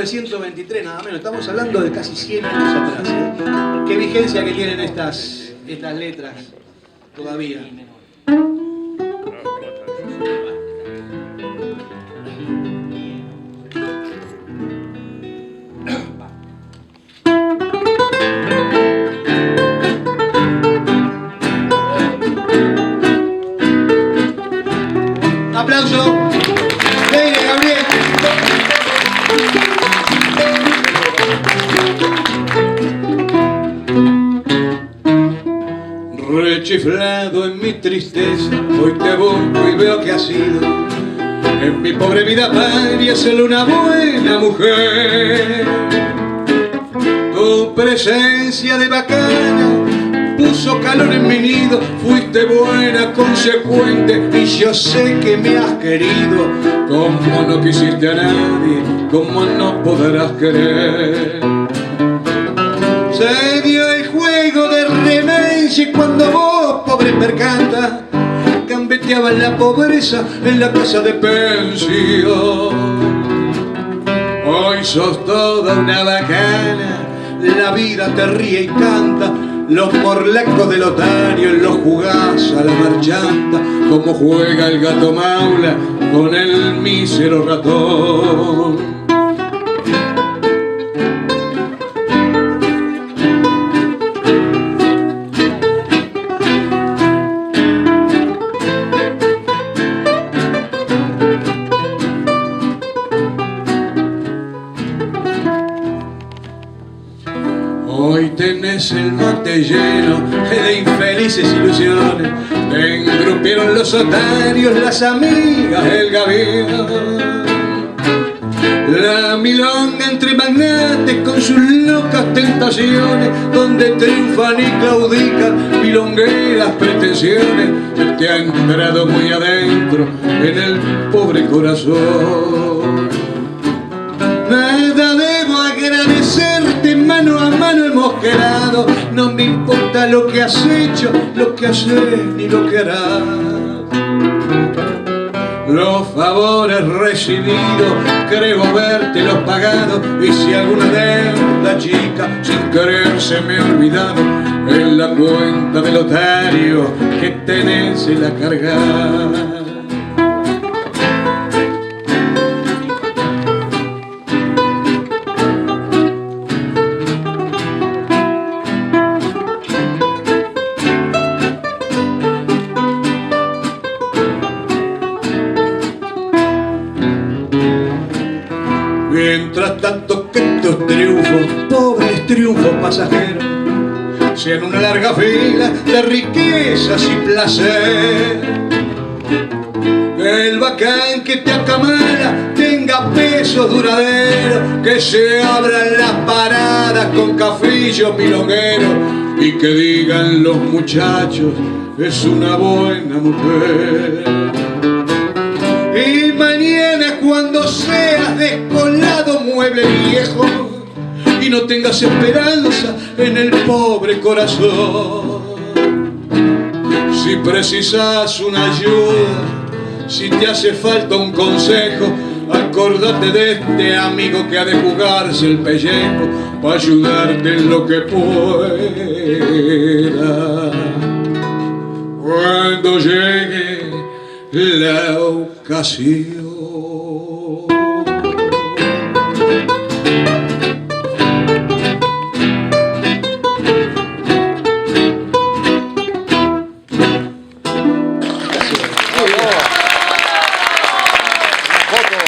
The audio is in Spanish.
1923 nada menos, estamos hablando de casi 100 años atrás. ¿Qué vigencia que tienen estas letras todavía? Un aplauso. Venga, Gabriel. Rechiflado en mi tristeza, hoy te busco y veo que has sido en mi pobre vida paria solo una buena mujer. Tu presencia de bacana puso calor en mi nido, fuiste buena, consecuente, y yo sé que me has querido. Como no quisiste a nadie, como no podrás querer. Se dio el juego de remencia y cuando vos, pobre mercanta, gambeteabas la pobreza en la casa de pensión. Hoy sos toda una bacana, la vida te ríe y canta, los morlacos del otario los jugás a la marchanta, como juega el gato maula con el mísero ratón. Hoy tenés el mate lleno de infelices ilusiones, te engrupieron los otarios, las amigas, el gavión. La milonga entre magnates con sus locas tentaciones, donde triunfan y claudican milongueras pretensiones, te ha entrado muy adentro en el pobre corazón. Nada debo agradecerte, mano a mano hemos quedado, no me importa lo que has hecho, lo que haces ni lo que harás. Los favores recibidos, creo haberte los pagado, y si alguna deuda chica sin querer se me ha olvidado, en la cuenta del otario que tenés en la cargada. Mientras tanto que estos triunfos, pobres triunfos pasajeros, sean una larga fila de riquezas y placer. Que el bacán que te acamala tenga peso duradero, que se abran las paradas con cafillos milongueros y que digan los muchachos, es una buena mujer. Y mañana cuando seas descolado mueble viejo y no tengas esperanza en el pobre corazón, si precisas una ayuda, si te hace falta un consejo, acordate de este amigo que ha de jugarse el pellejo para ayudarte en lo que pueda. Cuando llegue la ocasión. Foto.